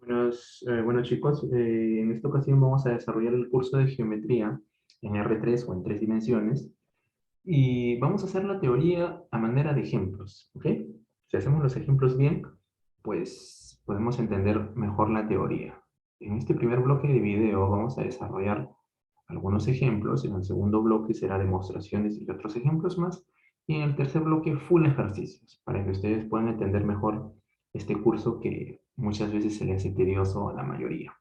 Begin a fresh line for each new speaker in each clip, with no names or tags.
Bueno chicos, en esta ocasión vamos a desarrollar el curso de geometría en R3 o en 3 dimensiones y vamos a hacer la teoría a manera de ejemplos, ¿ok? Si hacemos los ejemplos bien, pues podemos entender mejor la teoría. En este primer bloque de video vamos a desarrollar algunos ejemplos, en el segundo bloque será demostraciones y otros ejemplos más, y en el tercer bloque full ejercicios, para que ustedes puedan entender mejor este curso que muchas veces se le hace tedioso a la mayoría.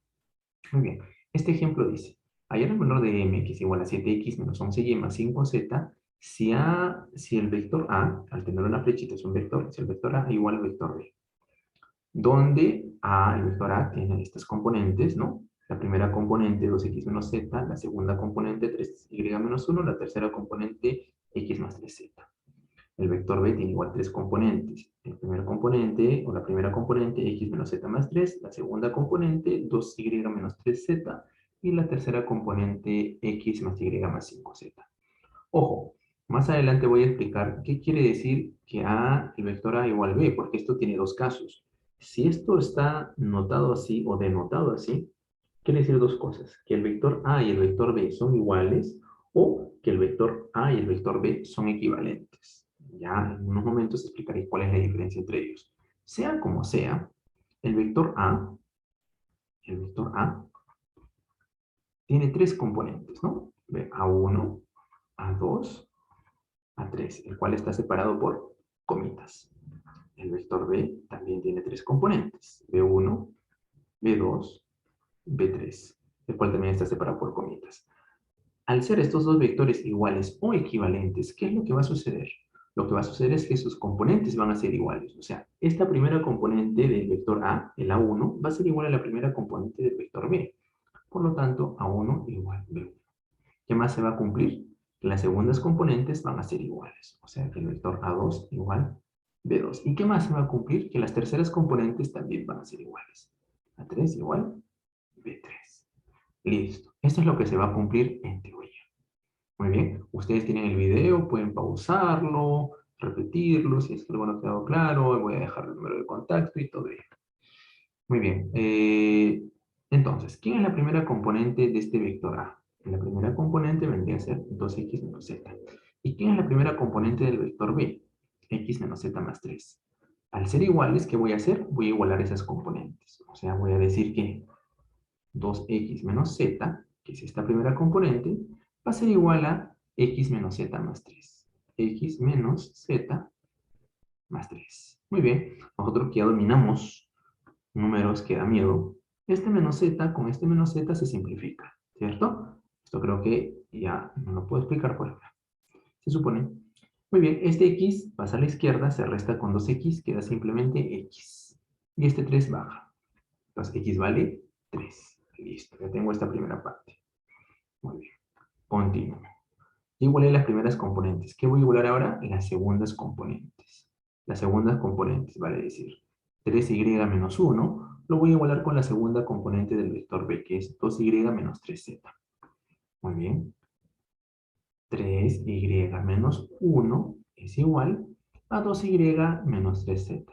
Muy bien, este ejemplo dice, hallar el valor de m, que es igual a 7x menos 11y más 5z, si el vector a, al tener una flechita es un vector, si el vector a igual al vector b, donde el vector a tiene estas componentes, ¿no? La primera componente 2x menos z, la segunda componente 3y menos 1, la tercera componente x más 3z. El vector b tiene igual tres componentes. El primer componente, o la primera componente, x menos z más 3, la segunda componente, 2y menos 3z, y la tercera componente, x más y más 5z. Ojo, más adelante voy a explicar qué quiere decir que el vector a igual b, porque esto tiene dos casos. Si esto está notado así o denotado así, quiere decir dos cosas, que el vector a y el vector b son iguales o que el vector a y el vector b son equivalentes. Ya en unos momentos explicaré cuál es la diferencia entre ellos. Sea como sea, el vector a tiene tres componentes, ¿no? A1, A2, A3, el cual está separado por comitas. El vector B también tiene tres componentes, B1, B2, B3, el cual también está separado por comitas. Al ser estos dos vectores iguales o equivalentes, ¿qué es lo que va a suceder? Lo que va a suceder es que sus componentes van a ser iguales. O sea, esta primera componente del vector A, el A1, va a ser igual a la primera componente del vector B. Por lo tanto, A1 igual B1. ¿Qué más se va a cumplir? Que las segundas componentes van a ser iguales. O sea, que el vector A2 igual B2. ¿Y qué más se va a cumplir? Que las terceras componentes también van a ser iguales. A3 igual B3. Listo. Esto es lo que se va a cumplir en teoría. Muy bien. Ustedes tienen el video, pueden pausarlo, repetirlo, si es que algo no ha quedado claro. Voy a dejar el número de contacto y todo ello. Muy bien. Entonces, ¿quién es la primera componente de este vector A? La primera componente vendría a ser 2x menos z. ¿Y quién es la primera componente del vector B? X menos z más 3. Al ser iguales, ¿qué voy a hacer? Voy a igualar esas componentes. O sea, voy a decir que 2x menos z, que es esta primera componente, va a ser igual a x menos z más 3. X menos z más 3. Muy bien. Nosotros que ya dominamos números que da miedo, este menos z con este menos z se simplifica, ¿cierto? Esto creo que ya no lo puedo explicar por ahora. Se supone. Muy bien, este x pasa a la izquierda, se resta con 2x, queda simplemente x. Y este 3 baja. Entonces x vale 3. Listo, ya tengo esta primera parte. Muy bien, continúo. Igualé las primeras componentes. ¿Qué voy a igualar ahora? Las segundas componentes. Las segundas componentes, vale decir, 3y menos 1, lo voy a igualar con la segunda componente del vector b, que es 2y menos 3z. Muy bien. 3y menos 1 es igual a 2y menos 3z.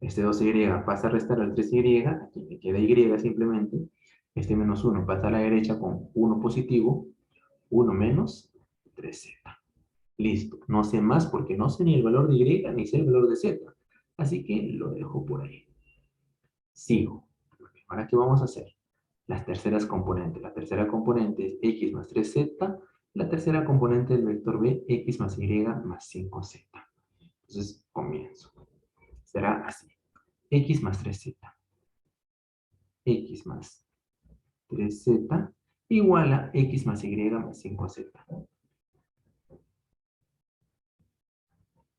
Este 2y pasa a restar al 3y, aquí me queda y simplemente. Este menos 1 pasa a la derecha con 1 positivo, 1 menos 3z. Listo, no sé más porque no sé ni el valor de y ni sé el valor de z. Así que lo dejo por ahí. Sigo. Ahora, ¿qué vamos a hacer? Las terceras componentes. La tercera componente es x más 3z. La tercera componente del vector b, x más y más 5z. Entonces, comienzo. Será así. X más 3z. X más 3z igual a x más y más 5z.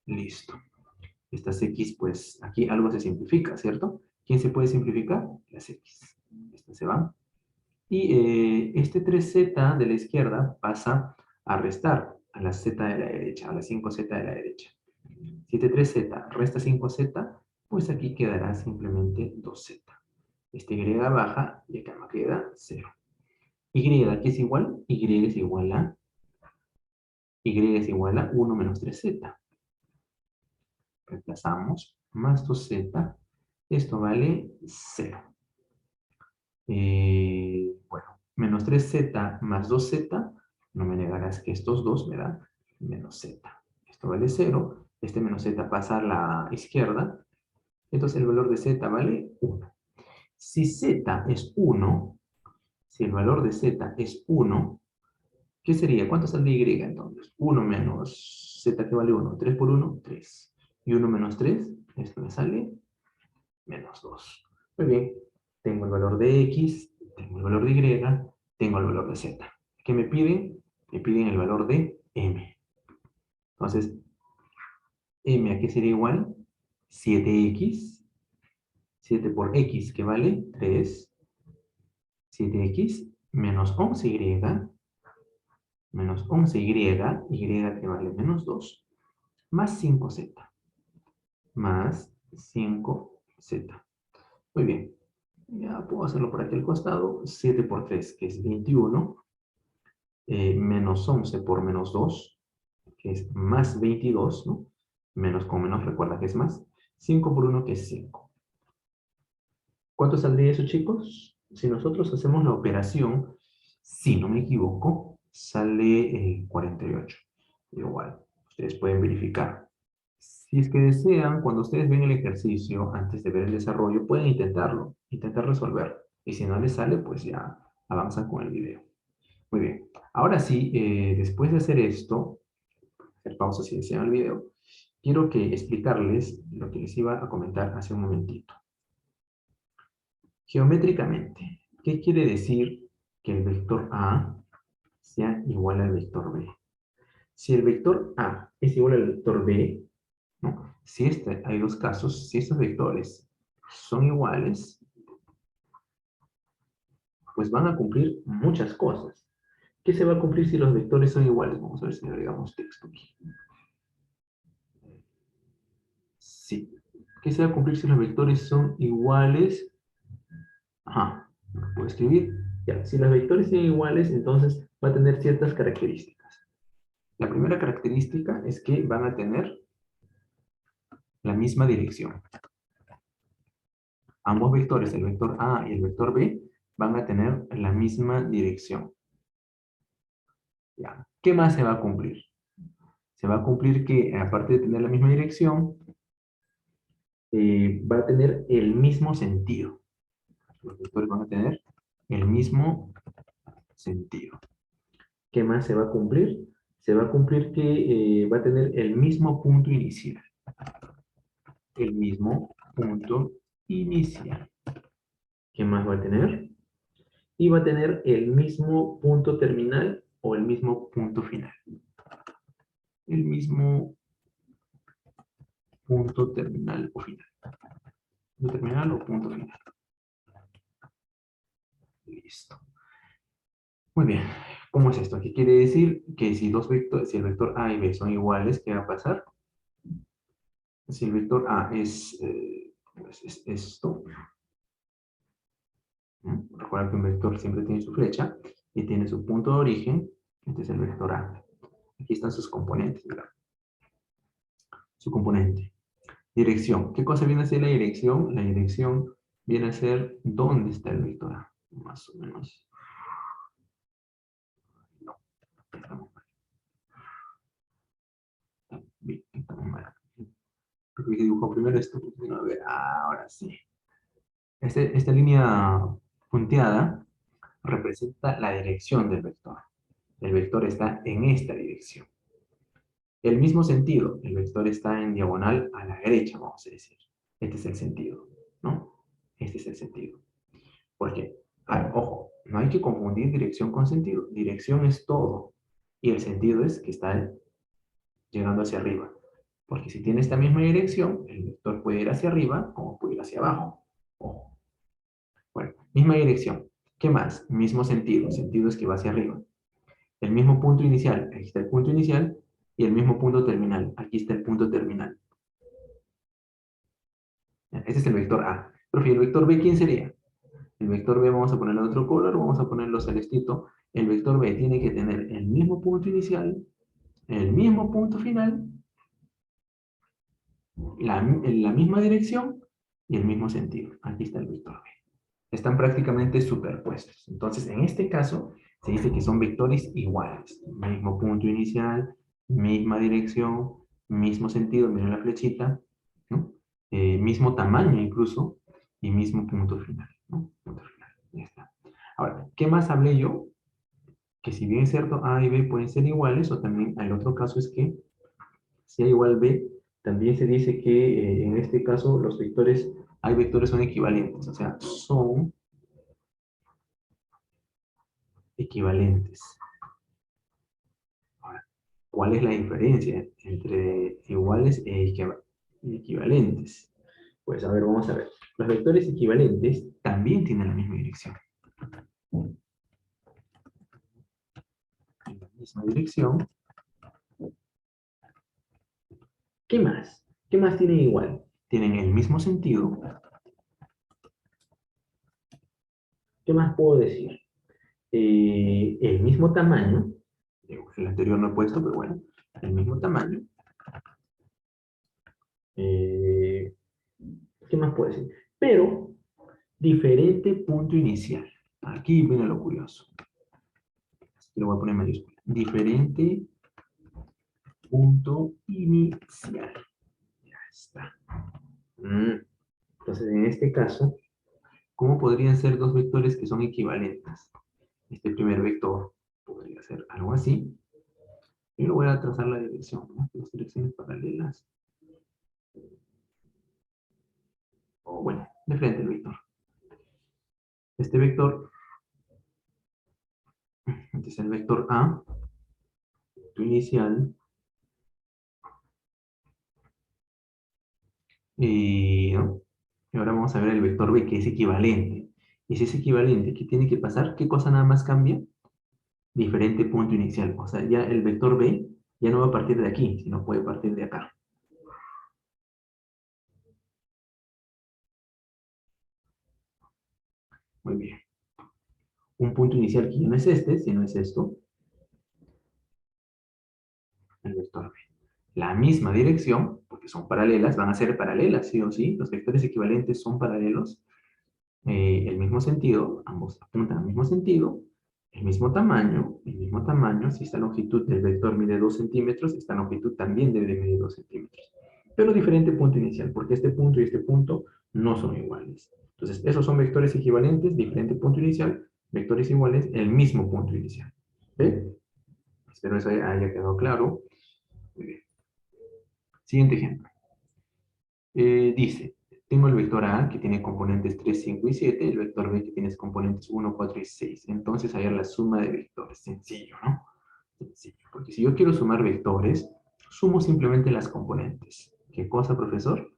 Listo. Estas x, pues aquí algo se simplifica, ¿cierto? ¿Quién se puede simplificar? Las x. Estas se van. Y este 3z de la izquierda pasa a restar a la z de la derecha, a la 5z de la derecha. Si este 3z resta 5z, pues aquí quedará simplemente 2z. Este y baja y acá me queda 0. Y aquí es igual, y es igual a 1 menos 3z. Reemplazamos. más 2z, esto vale 0. Bueno, menos 3z más 2z, no me negarás que estos dos me dan menos z. Esto vale 0, este menos z pasa a la izquierda, entonces el valor de z vale 1. Si z es 1, si el valor de z es 1, ¿qué sería? ¿Cuánto sale y entonces? 1 menos z que vale 1, 3 por 1, 3. Y 1 menos 3, esto me sale menos 2. Muy bien, tengo el valor de x, tengo el valor de y, tengo el valor de z. ¿Qué me piden? Me piden el valor de m. Entonces, m ¿a qué sería igual? 7x, 7 por x que vale 3, 7x menos 11y, menos 11y, y que vale menos 2, más 5z, más 5z. Muy bien, ya puedo hacerlo por aquí al costado. 7 por 3, que es 21, menos 11 por menos 2, que es más 22, ¿no? Menos con menos, recuerda que es más. 5 por 1, que es 5. ¿Cuánto saldría eso, chicos? Si nosotros hacemos la operación, si no me equivoco, sale 48. Igual, ustedes pueden verificar. Si es que desean, cuando ustedes ven el ejercicio, antes de ver el desarrollo, pueden intentarlo, intentar resolverlo. Y si no les sale, pues ya avanzan con el video. Muy bien. Ahora sí, después de hacer esto, hacer pausa si desean el video, quiero que explicarles lo que les iba a comentar hace un momentito. Geométricamente, ¿qué quiere decir que el vector A sea igual al vector B? Si el vector A es igual al vector B, ¿no? Si hay dos casos, si estos vectores son iguales, pues van a cumplir muchas cosas. ¿Qué se va a cumplir si los vectores son iguales? Vamos a ver si le agregamos texto aquí. Sí. ¿Qué se va a cumplir si los vectores son iguales? Ajá, puedo escribir. Ya, si los vectores son iguales, entonces va a tener ciertas características. La primera característica es que van a tener la misma dirección. Ambos vectores, el vector A y el vector B, van a tener la misma dirección. Ya. ¿Qué más se va a cumplir? Se va a cumplir que, aparte de tener la misma dirección, va a tener el mismo sentido. Los vectores van a tener el mismo sentido. ¿Qué más se va a cumplir? Se va a cumplir que va a tener el mismo punto inicial. El mismo punto inicial. ¿Qué más va a tener? Y va a tener el mismo punto terminal o el mismo punto final. El mismo punto terminal o final. Punto terminal o punto final. Listo. Muy bien. ¿Cómo es esto? ¿Qué quiere decir? Que si dos vectores, si el vector A y B son iguales, ¿qué va a pasar? Si el vector A pues es esto. Recuerda que un vector siempre tiene su flecha y tiene su punto de origen. Este es el vector A. Aquí están sus componentes, ¿verdad? Su componente. Dirección. ¿Qué cosa viene a ser la dirección? La dirección viene a ser dónde está el vector A. Más o menos. No, estamos mal. Bien, estamos mal. Porque dibujó primero esto. No, a ver, ahora sí. Esta línea punteada representa la dirección del vector. El vector está en esta dirección. El mismo sentido, el vector está en diagonal a la derecha, vamos a decir. Este es el sentido, ¿no? Este es el sentido. ¿Por qué? Ojo, no hay que confundir dirección con sentido. Dirección es todo. Y el sentido es que está llegando hacia arriba. Porque si tiene esta misma dirección, el vector puede ir hacia arriba como puede ir hacia abajo. Ojo. Bueno, misma dirección. ¿Qué más? Mismo sentido. Sentido es que va hacia arriba. El mismo punto inicial. Aquí está el punto inicial. Y el mismo punto terminal. Aquí está el punto terminal. Ese es el vector A. Profe, ¿el vector B quién sería? El vector B vamos a ponerle otro color, vamos a ponerlo celestito. El vector B tiene que tener el mismo punto inicial, el mismo punto final en la misma dirección y el mismo sentido. Aquí está el vector B. Están prácticamente superpuestos. Entonces, en este caso, se dice que son vectores iguales. Mismo punto inicial, misma dirección, mismo sentido, miren la flechita, ¿no? Mismo tamaño incluso, y mismo punto final, ¿no? Punto final, ya está. Ahora, ¿qué más hablé yo? Que si bien es cierto, A y B pueden ser iguales, o también el otro caso es que si A igual B, también se dice que en este caso los vectores, hay vectores son equivalentes, o sea, son equivalentes. Ahora, ¿cuál es la diferencia entre iguales e equivalentes? Pues a ver, vamos a ver. Los vectores equivalentes también tienen la misma dirección. En la misma dirección. ¿Qué más? ¿Qué más tienen igual? Tienen el mismo sentido. ¿Qué más puedo decir? El mismo tamaño. El anterior no he puesto, pero bueno, el mismo tamaño. Eh, ¿Qué más puedo decir? Pero diferente punto inicial. Aquí viene lo curioso. Lo voy a poner en mayúscula. Diferente punto inicial. Ya está. Entonces, en este caso, ¿cómo podrían ser dos vectores que son equivalentes? Este primer vector podría ser algo así. Y lo voy a trazar la dirección, ¿no? Las direcciones paralelas. O bueno, de frente el vector. Este vector, este es el vector A, tu inicial, ¿no? Y ahora vamos a ver el vector B, que es equivalente. Y si es equivalente, ¿qué tiene que pasar? ¿Qué cosa nada más cambia? Diferente punto inicial. O sea, ya el vector B ya no va a partir de aquí, sino puede partir de acá. Muy bien. Un punto inicial que ya no es este, sino es esto, el vector B. La misma dirección, porque son paralelas, van a ser paralelas, sí o sí. Los vectores equivalentes son paralelos. El mismo sentido, ambos apuntan al mismo sentido, el mismo tamaño, si esta longitud del vector mide 2 centímetros, esta longitud también debe medir 2 centímetros. Pero diferente punto inicial, porque este punto y este punto no son iguales. Entonces, esos son vectores equivalentes, diferente punto inicial, vectores iguales, el mismo punto inicial. ¿Ve? Espero eso haya quedado claro. Muy bien. Siguiente ejemplo. Dice, tengo el vector A que tiene componentes 3, 5 y 7, el vector B que tiene componentes 1, 4 y 6. Entonces, hallar la suma de vectores. Sencillo, ¿no? Sencillo. Porque si yo quiero sumar vectores, sumo simplemente las componentes. ¿Qué cosa, profesor?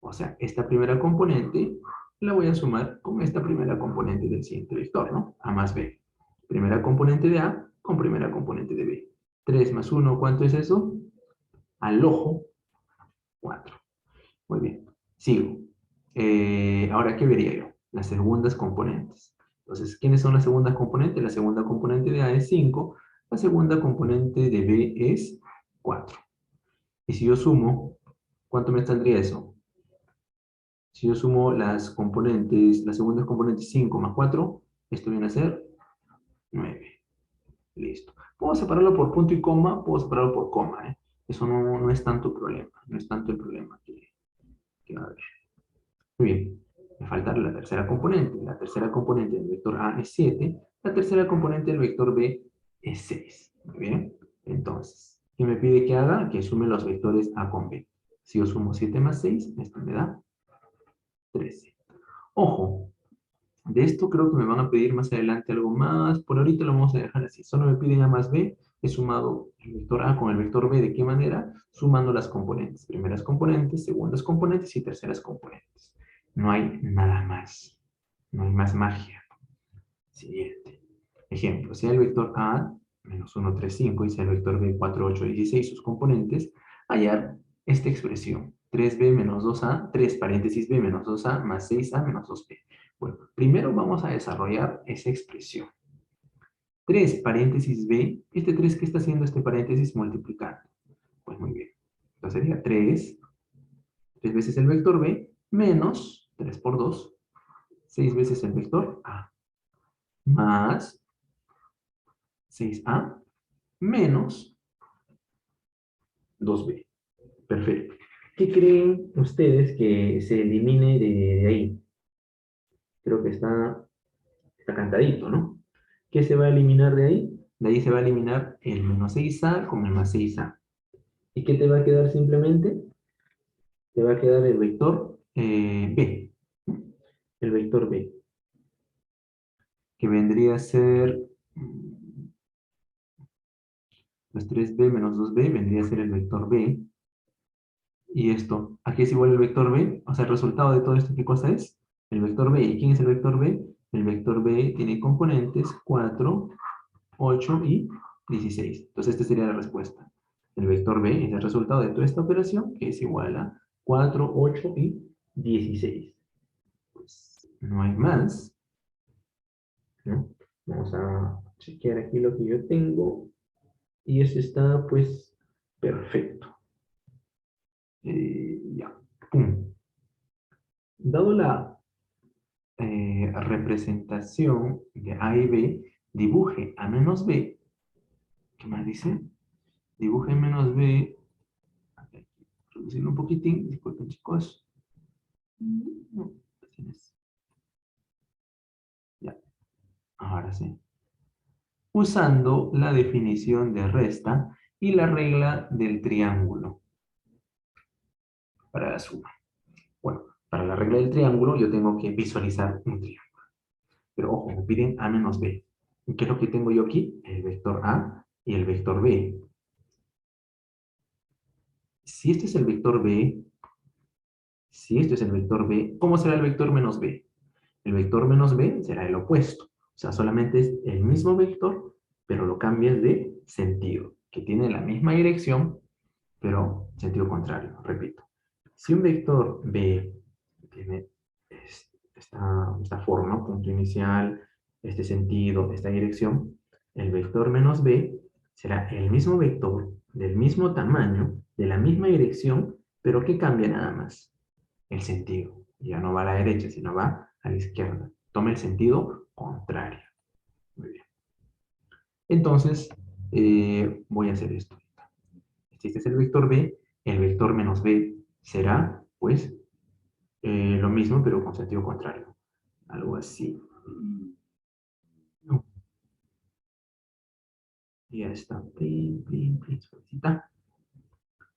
O sea, esta primera componente la voy a sumar con esta primera componente del siguiente vector, ¿no? A más B. Primera componente de A con primera componente de B. 3 más 1, ¿cuánto es eso? Al ojo, 4. Muy bien, sigo. Ahora, ¿qué vería yo? Las segundas componentes. Entonces, ¿quiénes son las segundas componentes? La segunda componente de A es 5, la segunda componente de B es 4. Y si yo sumo, ¿cuánto me saldría eso? Si yo sumo las componentes, las segundas componentes 5 más 4, esto viene a ser 9. Listo. Puedo separarlo por punto y coma, puedo separarlo por coma, ¿eh? Eso no es tanto problema, no es tanto el problema que va a haber. Muy bien, me falta la tercera componente. La tercera componente del vector A es 7, la tercera componente del vector B es 6. Muy bien, entonces, ¿qué me pide que haga? Que sume los vectores A con B. Si yo sumo 7 más 6, esto me da 13. Ojo, de esto creo que me van a pedir más adelante algo más. Por ahorita lo vamos a dejar así. Solo me piden A más B. He sumado el vector A con el vector B. ¿De qué manera? Sumando las componentes. Primeras componentes, segundas componentes y terceras componentes. No hay nada más. No hay más magia. Siguiente. Ejemplo. Sea el vector A menos 1, 3, 5 y sea el vector B 4, 8, 16 sus componentes, hallar esta expresión. 3b menos 2a, 3 paréntesis b menos 2a más 6a menos 2b. Bueno, primero vamos a desarrollar esa expresión. 3 paréntesis b, este 3 que está haciendo este paréntesis multiplicando. Pues muy bien. Entonces sería 3 3 veces el vector B menos 3 por 2, 6 veces el vector A, más 6A menos 2B. Perfecto. ¿Qué creen ustedes que se elimine de ahí? Creo que está cantadito, ¿no? ¿Qué se va a eliminar de ahí? De ahí se va a eliminar el menos 6A con el más 6A. ¿Y qué te va a quedar simplemente? Te va a quedar el vector B. El vector B. Que vendría a ser pues 3B menos 2B vendría a ser el vector B. Y esto, aquí es igual el vector B. O sea, el resultado de todo esto, ¿qué cosa es? El vector B. ¿Y quién es el vector B? El vector B tiene componentes 4, 8 y 16. Entonces, esta sería la respuesta. El vector B es el resultado de toda esta operación, que es igual a 4, 8 y 16. Pues no hay más, ¿no? Vamos a chequear aquí lo que yo tengo. Y eso está, pues, perfecto. Ya. Pum. Dado la representación de A y B, dibuje A menos B. ¿Qué más dice? Dibuje menos B. Reducirlo un poquitín. Disculpen, chicos. No, ya, ahora sí. Usando la definición de resta y la regla del triángulo para la suma. Bueno, para la regla del triángulo yo tengo que visualizar un triángulo. Pero ojo, me piden A menos B. ¿Y qué es lo que tengo yo aquí? El vector A y el vector B. Si este es el vector B, si este es el vector B, ¿cómo será el vector menos B? El vector menos B será el opuesto. O sea, solamente es el mismo vector, pero lo cambias de sentido, que tiene la misma dirección, pero sentido contrario, repito. Si un vector B tiene esta forma, punto inicial, este sentido, esta dirección, el vector menos B será el mismo vector, del mismo tamaño, de la misma dirección, pero que cambia nada más el sentido. Ya no va a la derecha, sino va a la izquierda. Toma el sentido contrario. Muy bien. Entonces, voy a hacer esto. Si este es el vector B, el vector menos B será, pues, lo mismo, pero con sentido contrario. Algo así. No. Ya está. Plin, plin, plin, suavecita.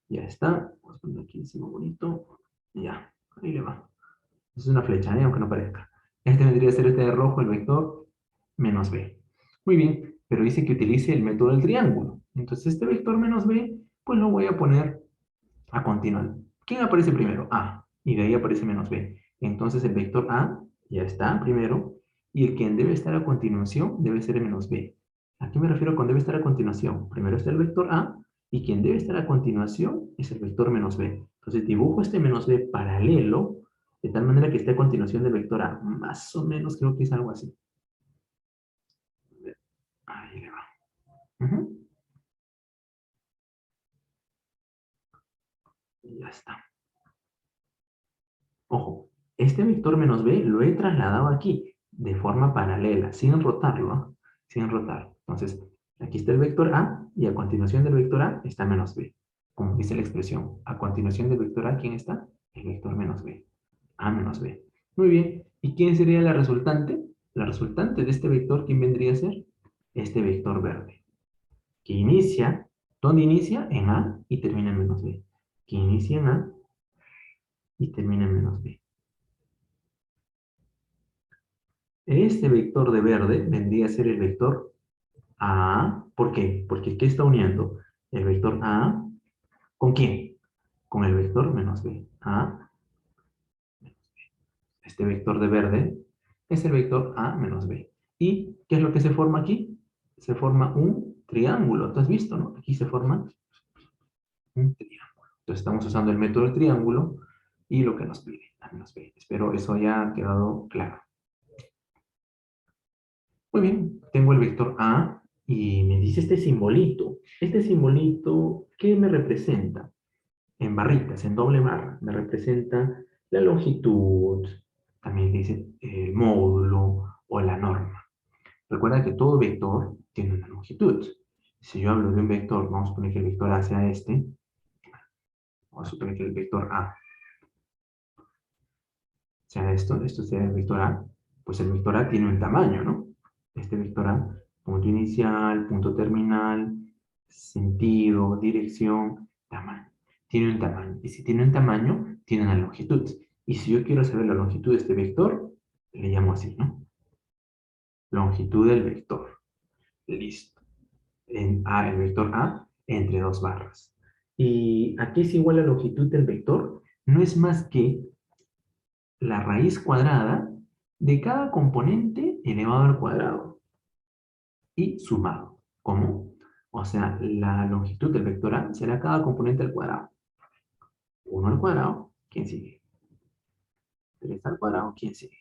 Ya está. Vamos a poner aquí encima bonito. Ya. Ahí le va. Es una flecha, aunque no parezca. Este vendría a ser este de rojo, el vector menos b. Muy bien, pero dice que utilice el método del triángulo. Entonces este vector menos b, pues lo voy a poner a continuación. ¿Quién aparece primero? A. Y de ahí aparece menos b. Entonces el vector a ya está primero. Y el quien debe estar a continuación debe ser el menos b. ¿A qué me refiero con debe estar a continuación? Primero está el vector a. Y quien debe estar a continuación es el vector menos b. Entonces dibujo este menos b paralelo, de tal manera que esté a continuación del vector a. Más o menos creo que es algo así. Ahí le va. Y ya está. Ojo, este vector menos b lo he trasladado aquí de forma paralela, sin rotarlo, ¿no? Sin rotar. Entonces, aquí está el vector a y a continuación del vector a está menos b. Como dice la expresión, a continuación del vector a, ¿quién está? El vector menos b. A menos b. Muy bien. ¿Y quién sería la resultante? La resultante de este vector, ¿quién vendría a ser? Este vector verde. Que inicia, ¿dónde inicia? En a y termina en menos b. Que inicia en a y termina en menos b. Este vector de verde vendría a ser el vector A. ¿Por qué? Porque ¿qué está uniendo? El vector A, ¿con quién? Con el vector menos B. A, este vector de verde, es el vector A menos B. ¿Y qué es lo que se forma aquí? Se forma un triángulo. ¿Tú has visto, no? Aquí se forma un triángulo. Entonces estamos usando el método del triángulo y lo que nos pide, A menos B. Espero eso haya quedado claro. Muy bien, tengo el vector A y me dice este simbolito. Este simbolito, ¿qué me representa? en barritas, en doble barra. Me representa la longitud, también dice el módulo o la norma. Recuerda que todo vector tiene una longitud. Si yo hablo de un vector, vamos a suponer que el vector A sea este, vamos a suponer que el vector A sea esto sea el vector A, pues el vector A tiene un tamaño, ¿no? Este vector A, punto inicial, punto terminal, sentido, dirección, tamaño. Tiene un tamaño. Y si tiene un tamaño, tiene una longitud. Y si yo quiero saber la longitud de este vector, le llamo así, ¿no? Longitud del vector. Listo. En A, el vector A, entre dos barras. ¿Y a qué es igual la longitud del vector? No es más que la raíz cuadrada de cada componente elevado al cuadrado y sumado. ¿Cómo? O sea, la longitud del vector A será cada componente al cuadrado. 1 al cuadrado, ¿quién sigue? 3 al cuadrado, ¿quién sigue?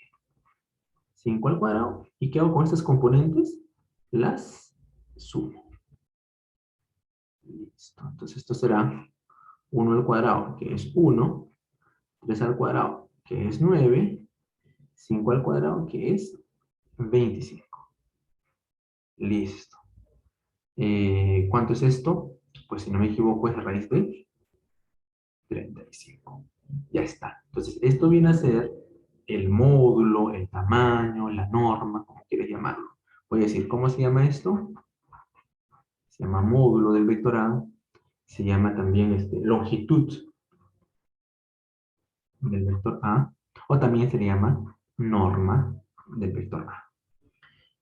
5 al cuadrado. ¿Y qué hago con estas componentes? Las sumo. Listo. Entonces esto será 1 al cuadrado, que es 1. 3 al cuadrado, que es 9. 5 al cuadrado, que es 25. Listo. ¿Cuánto es esto? Pues si no me equivoco es la raíz de 35. Ya está. Entonces, esto viene a ser el módulo, el tamaño, la norma, como quieras llamarlo. Voy a decir, ¿cómo se llama esto? Se llama módulo del vector A. Se llama también longitud del vector A. O también se le llama norma del vector A.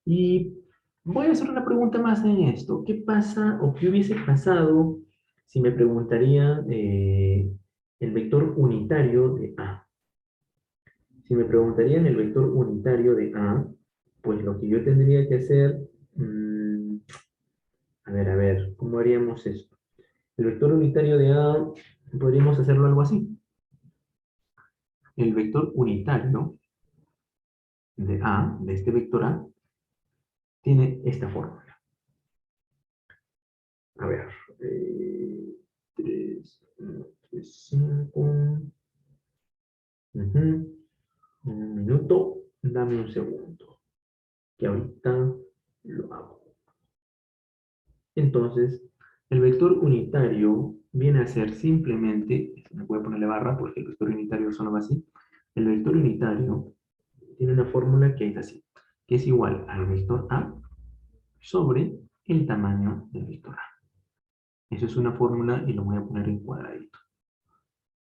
Y voy a hacer una pregunta más en esto. ¿Qué pasa o qué hubiese pasado si me preguntaría el vector unitario de A? Si me preguntarían el vector unitario de A, pues lo que yo tendría que hacer, a ver, ¿cómo haríamos esto? El vector unitario de A, podríamos hacerlo algo así. El vector unitario de A, de este vector A, tiene esta fórmula. A ver, 3, 5. Un minuto, dame un segundo, que ahorita lo hago. Entonces, el vector unitario viene a ser simplemente, me voy a ponerle barra porque el vector unitario solo va así. El vector unitario tiene una fórmula que es así, que es igual al vector A sobre el tamaño del vector A. Eso es una fórmula y lo voy a poner en cuadradito.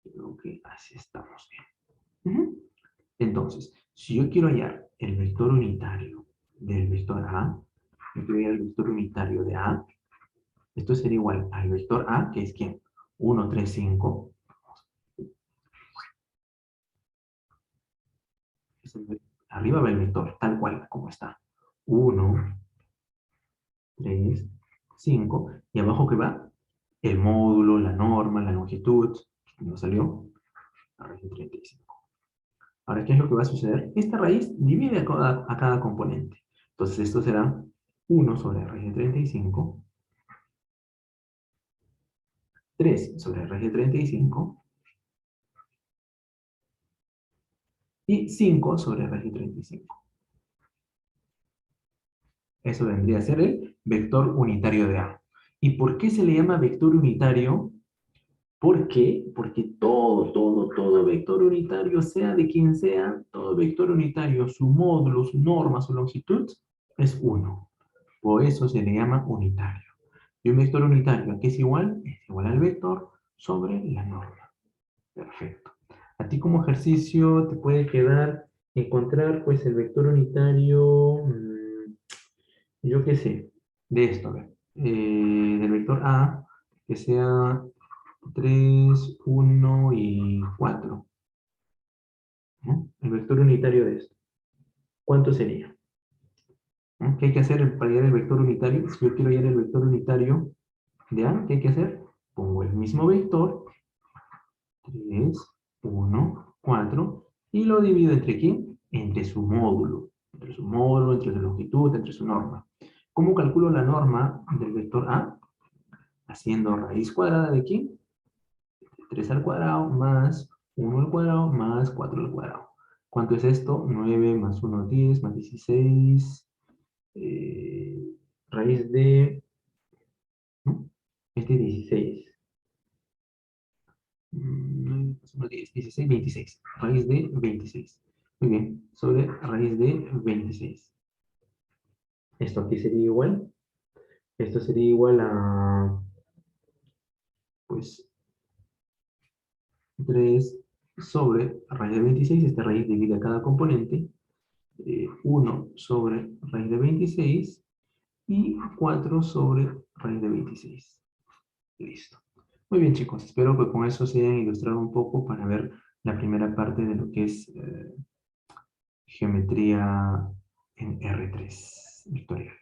Creo que así estamos bien. Entonces, si yo quiero hallar el vector unitario del vector A, yo quiero hallar el vector unitario de A, esto sería igual al vector A, que es ¿quién? 1, 3, 5. Arriba va el vector, tal cual como está. 1, 3, 5. Y abajo que va el módulo, la norma, la longitud. ¿Nos salió? La raíz de 35. Ahora, ¿qué es lo que va a suceder? Esta raíz divide a cada componente. Entonces, esto será 1 sobre la raíz de 35, 3 sobre la raíz de 35 y 5 sobre la raíz de 35. Eso vendría a ser el vector unitario de A. ¿Y por qué se le llama vector unitario? ¿Por qué? Porque todo vector unitario, sea de quien sea, todo vector unitario, su módulo, su norma, su longitud, es 1. Por eso se le llama unitario. Y un vector unitario, ¿a qué es igual? Es igual al vector sobre la norma. Perfecto. A ti como ejercicio te puede quedar encontrar pues el vector unitario, yo qué sé, de esto, a ver. Del vector A, que sea 3, 1 y 4. ¿No? El vector unitario de esto. ¿Cuánto sería? ¿No? ¿Qué hay que hacer para hallar el vector unitario? Si yo quiero hallar el vector unitario de A, ¿qué hay que hacer? Pongo el mismo vector, 3, 1, 4, y lo divido entre quién? Entre su módulo. Entre su módulo, entre su longitud, entre su norma. ¿Cómo calculo la norma del vector A? Haciendo raíz cuadrada de quién? 3 al cuadrado más 1 al cuadrado más 4 al cuadrado. ¿Cuánto es esto? 9 más 1, 10, más 16. Raíz de... ¿no? Este es 16. 9 más 1, 10, 16, 26. Raíz de 26. Muy bien. Sobre raíz de 26. Esto aquí sería igual. Esto sería igual a... Pues 3 sobre raíz de 26. Esta raíz divide a cada componente. 1 sobre raíz de 26 y 4 sobre raíz de 26. Listo. Muy bien, chicos. Espero que con eso se hayan ilustrado un poco para ver la primera parte de lo que es geometría en R3 vectorial.